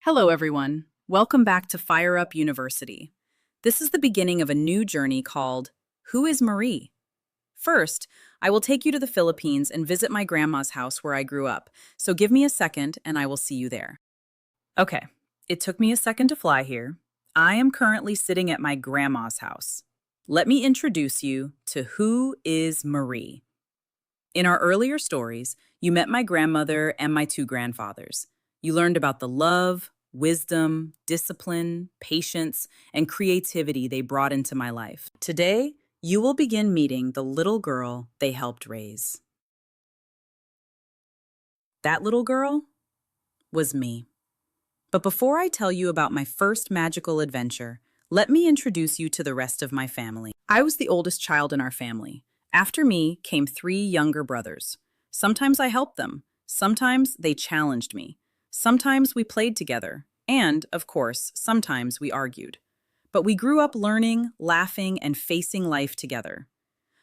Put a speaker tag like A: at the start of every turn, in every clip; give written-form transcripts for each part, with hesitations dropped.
A: Hello, everyone. Welcome back to Fire Up University. This is the beginning of a new journey called Who is Marie? First, I will take you to the Philippines and visit my grandma's house where I grew up. So give me a second and I will see you there. Okay, it took me a second to fly here. I am currently sitting at my grandma's house. Let me introduce you to Who is Marie. In our earlier stories, you met my grandmother and my two grandfathers. You learned about the love, wisdom, discipline, patience, and creativity they brought into my life. Today, you will begin meeting the little girl they helped raise. That little girl was me. But before I tell you about my first magical adventure, let me introduce you to the rest of my family. I was the oldest child in our family. After me came three younger brothers. Sometimes I helped them. Sometimes they challenged me. Sometimes we played together. And, of course, sometimes we argued. But we grew up learning, laughing, and facing life together.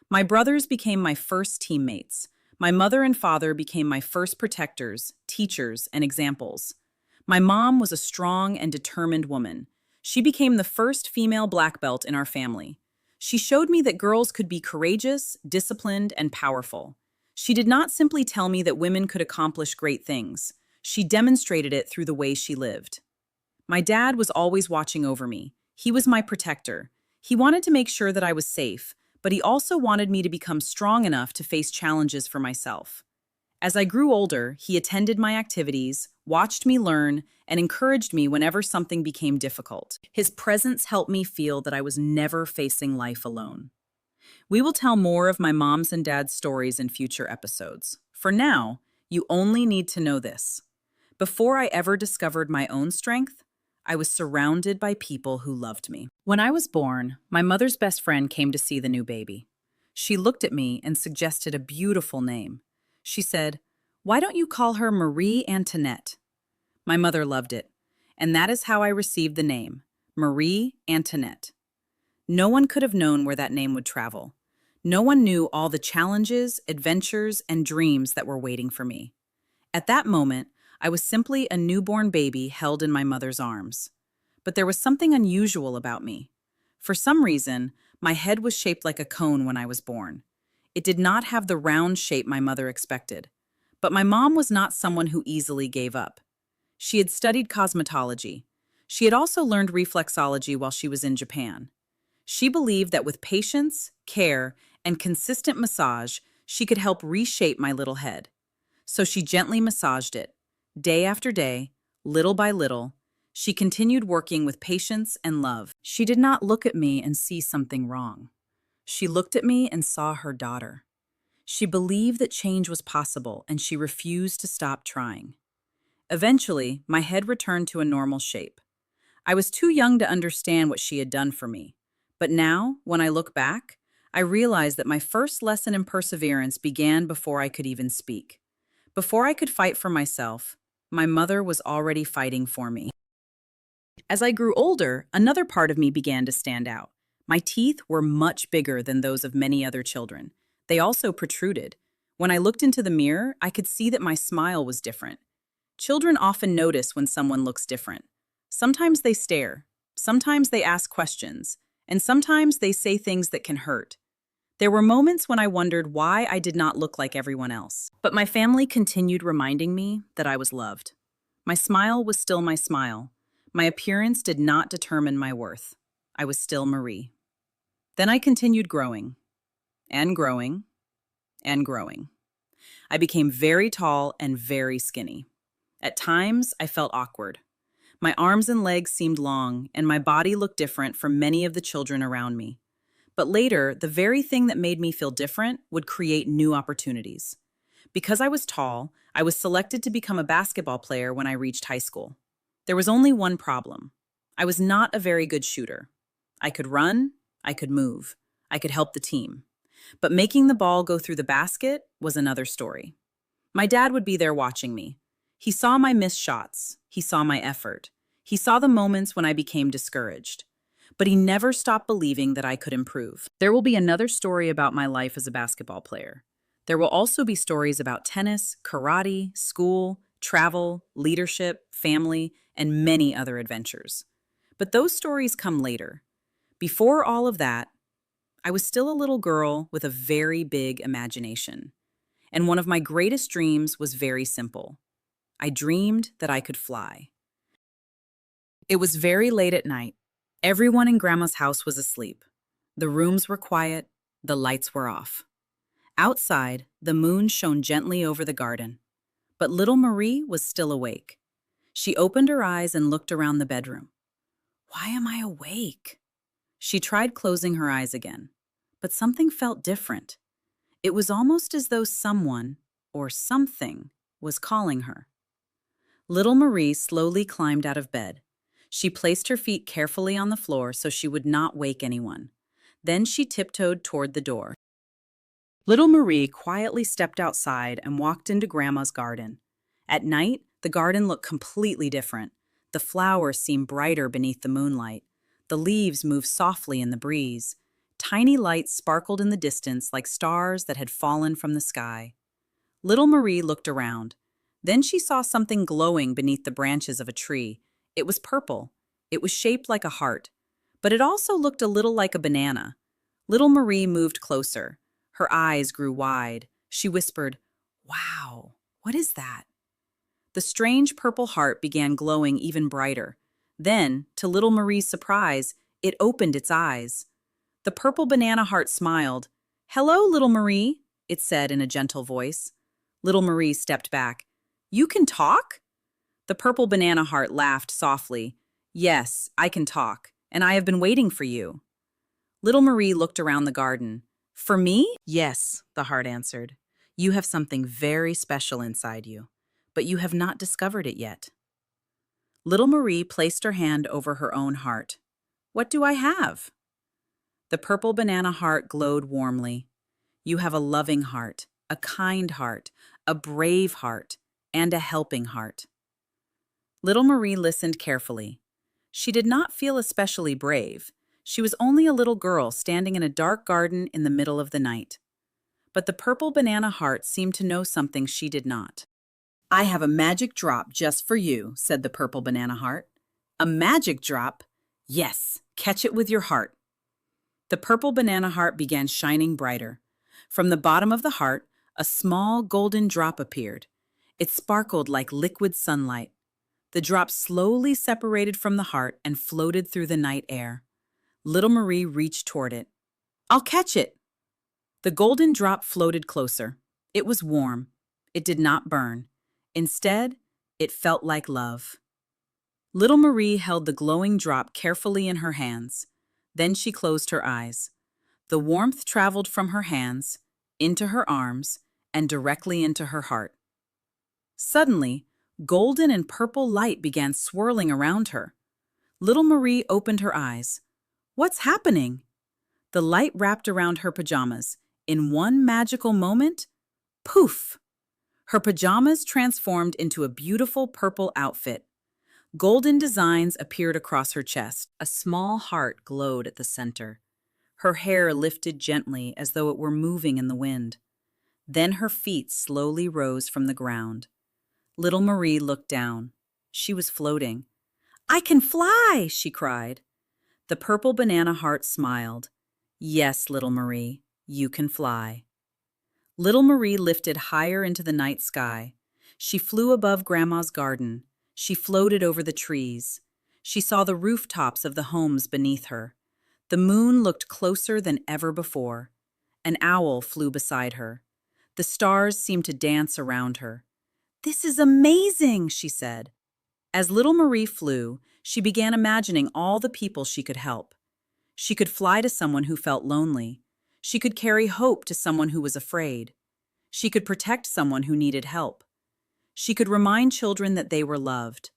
A: My brothers became my first teammates. My mother and father became my first protectors, teachers, and examples. My mom was a strong and determined woman. She became the first female black belt in our family. She showed me that girls could be courageous, disciplined, and powerful. She did not simply tell me that women could accomplish great things. She demonstrated it through the way she lived. My dad was always watching over me. He was my protector. He wanted to make sure that I was safe, but he also wanted me to become strong enough to face challenges for myself. As I grew older, he attended my activities, watched me learn, and encouraged me whenever something became difficult. His presence helped me feel that I was never facing life alone. We will tell more of my mom's and dad's stories in future episodes. For now, you only need to know this. Before I ever discovered my own strength, I was surrounded by people who loved me. When I was born, my mother's best friend came to see the new baby. She looked at me and suggested a beautiful name. She said, "Why don't you call her Marie Antoinette?" My mother loved it, and that is how I received the name, Marie Antoinette. No one could have known where that name would travel. No one knew all the challenges, adventures, and dreams that were waiting for me. At that moment, I was simply a newborn baby held in my mother's arms. But there was something unusual about me. For some reason, my head was shaped like a cone when I was born. It did not have the round shape my mother expected. But my mom was not someone who easily gave up. She had studied cosmetology. She had also learned reflexology while she was in Japan. She believed that with patience, care, and consistent massage, she could help reshape my little head. So she gently massaged it. Day after day, little by little, she continued working with patience and love. She did not look at me and see something wrong. She looked at me and saw her daughter. She believed that change was possible, and she refused to stop trying. Eventually, my head returned to a normal shape. I was too young to understand what she had done for me. But now, when I look back, I realize that my first lesson in perseverance began before I could even speak. Before I could fight for myself, my mother was already fighting for me. As I grew older, another part of me began to stand out. My teeth were much bigger than those of many other children. They also protruded. When I looked into the mirror, I could see that my smile was different. Children often notice when someone looks different. Sometimes they stare, sometimes they ask questions, and sometimes they say things that can hurt. There were moments when I wondered why I did not look like everyone else. But my family continued reminding me that I was loved. My smile was still my smile. My appearance did not determine my worth. I was still Marie. Then I continued growing, and growing, and growing. I became very tall and very skinny. At times, I felt awkward. My arms and legs seemed long, and my body looked different from many of the children around me. But later, the very thing that made me feel different would create new opportunities. Because I was tall, I was selected to become a basketball player when I reached high school. There was only one problem. I was not a very good shooter. I could run, I could move, I could help the team. But making the ball go through the basket was another story. My dad would be there watching me. He saw my missed shots. He saw my effort. He saw the moments when I became discouraged. But he never stopped believing that I could improve. There will be another story about my life as a basketball player. There will also be stories about tennis, karate, school, travel, leadership, family, and many other adventures. But those stories come later. Before all of that, I was still a little girl with a very big imagination. And one of my greatest dreams was very simple. I dreamed that I could fly. It was very late at night. Everyone in Grandma's house was asleep. The rooms were quiet, the lights were off. Outside, the moon shone gently over the garden. But little Marie was still awake. She opened her eyes and looked around the bedroom. Why am I awake? She tried closing her eyes again, but something felt different. It was almost as though someone, or something, was calling her. Little Marie slowly climbed out of bed. She placed her feet carefully on the floor so she would not wake anyone. Then she tiptoed toward the door. Little Marie quietly stepped outside and walked into Grandma's garden. At night, the garden looked completely different. The flowers seemed brighter beneath the moonlight. The leaves moved softly in the breeze. Tiny lights sparkled in the distance like stars that had fallen from the sky. Little Marie looked around. Then she saw something glowing beneath the branches of a tree. It was purple. It was shaped like a heart. But it also looked a little like a banana. Little Marie moved closer. Her eyes grew wide. She whispered, "Wow, what is that?" The strange purple heart began glowing even brighter. Then, to little Marie's surprise, it opened its eyes. The purple banana heart smiled. "Hello, little Marie," it said in a gentle voice. Little Marie stepped back. "You can talk?" The purple banana heart laughed softly. "Yes, I can talk, and I have been waiting for you." Little Marie looked around the garden. "For me?" "Yes," the heart answered. "You have something very special inside you, but you have not discovered it yet." Little Marie placed her hand over her own heart. "What do I have?" The purple banana heart glowed warmly. "You have a loving heart, a kind heart, a brave heart, and a helping heart." Little Marie listened carefully. She did not feel especially brave. She was only a little girl standing in a dark garden in the middle of the night. But the purple banana heart seemed to know something she did not. "I have a magic drop just for you," said the purple banana heart. "A magic drop?" "Yes, catch it with your heart." The purple banana heart began shining brighter. From the bottom of the heart, a small golden drop appeared. It sparkled like liquid sunlight. The drop slowly separated from the heart and floated through the night air. Little Marie reached toward it. "I'll catch it." The golden drop floated closer. It was warm. It did not burn. Instead, it felt like love. Little Marie held the glowing drop carefully in her hands. Then she closed her eyes. The warmth traveled from her hands, into her arms, and directly into her heart. Suddenly, golden and purple light began swirling around her. Little Marie opened her eyes. "What's happening?" The light wrapped around her pajamas. In one magical moment, poof! Her pajamas transformed into a beautiful purple outfit. Golden designs appeared across her chest. A small heart glowed at the center. Her hair lifted gently as though it were moving in the wind. Then her feet slowly rose from the ground. Little Marie looked down. She was floating. "I can fly!" she cried. The purple banana heart smiled. "Yes, little Marie, you can fly." Little Marie lifted higher into the night sky. She flew above Grandma's garden. She floated over the trees. She saw the rooftops of the homes beneath her. The moon looked closer than ever before. An owl flew beside her. The stars seemed to dance around her. "This is amazing," she said. As little Marie flew, she began imagining all the people she could help. She could fly to someone who felt lonely. She could carry hope to someone who was afraid. She could protect someone who needed help. She could remind children that they were loved.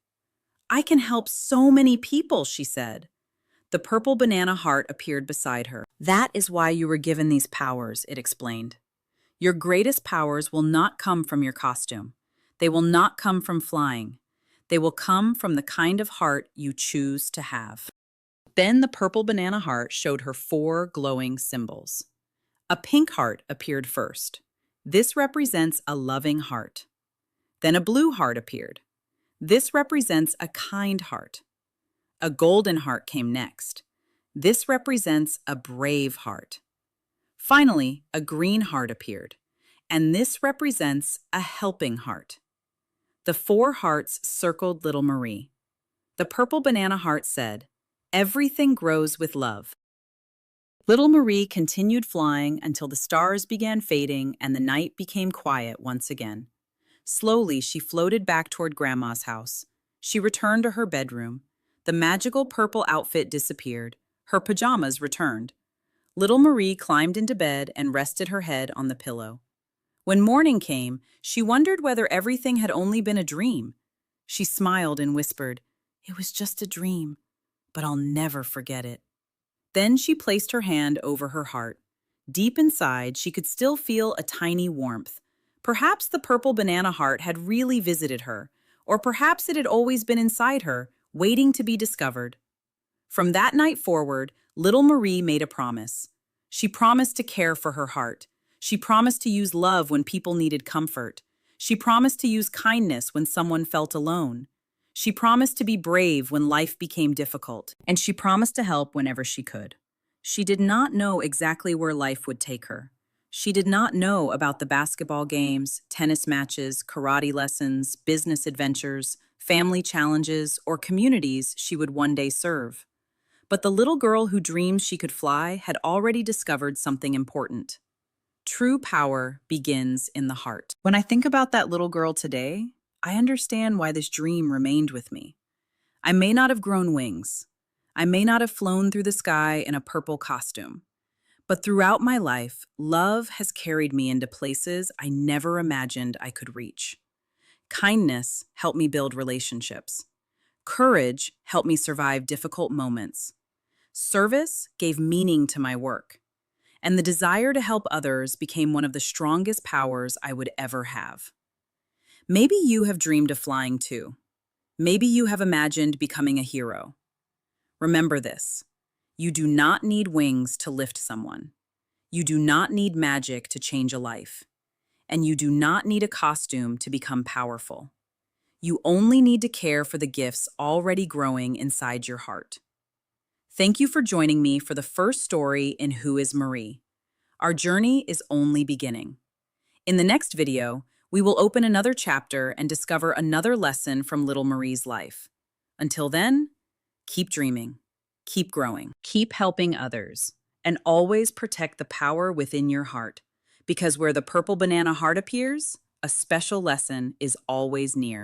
A: "I can help so many people," she said. The purple banana heart appeared beside her. "That is why you were given these powers," it explained. "Your greatest powers will not come from your costume. They will not come from flying. They will come from the kind of heart you choose to have." Then the purple banana heart showed her 4 glowing symbols. A pink heart appeared first. This represents a loving heart. Then a blue heart appeared. This represents a kind heart. A golden heart came next. This represents a brave heart. Finally, a green heart appeared, and this represents a helping heart. The 4 hearts circled little Marie. The purple banana heart said, "Everything grows with love." Little Marie continued flying until the stars began fading and the night became quiet once again. Slowly, she floated back toward Grandma's house. She returned to her bedroom. The magical purple outfit disappeared. Her pajamas returned. Little Marie climbed into bed and rested her head on the pillow. When morning came, she wondered whether everything had only been a dream. She smiled and whispered, "It was just a dream, but I'll never forget it." Then she placed her hand over her heart. Deep inside, she could still feel a tiny warmth. Perhaps the purple banana heart had really visited her, or perhaps it had always been inside her, waiting to be discovered. From that night forward, little Marie made a promise. She promised to care for her heart. She promised to use love when people needed comfort. She promised to use kindness when someone felt alone. She promised to be brave when life became difficult. And she promised to help whenever she could. She did not know exactly where life would take her. She did not know about the basketball games, tennis matches, karate lessons, business adventures, family challenges, or communities she would one day serve. But the little girl who dreamed she could fly had already discovered something important. True power begins in the heart. When I think about that little girl today, I understand why this dream remained with me. I may not have grown wings. I may not have flown through the sky in a purple costume. But throughout my life, love has carried me into places I never imagined I could reach. Kindness helped me build relationships. Courage helped me survive difficult moments. Service gave meaning to my work. And the desire to help others became one of the strongest powers I would ever have. Maybe you have dreamed of flying too. Maybe you have imagined becoming a hero. Remember this: you do not need wings to lift someone. You do not need magic to change a life. And you do not need a costume to become powerful. You only need to care for the gifts already growing inside your heart. Thank you for joining me for the first story in Who is Marie? Our journey is only beginning. In the next video, we will open another chapter and discover another lesson from little Marie's life. Until then, keep dreaming, keep growing, keep helping others, and always protect the power within your heart. Because where the purple banana heart appears, a special lesson is always near.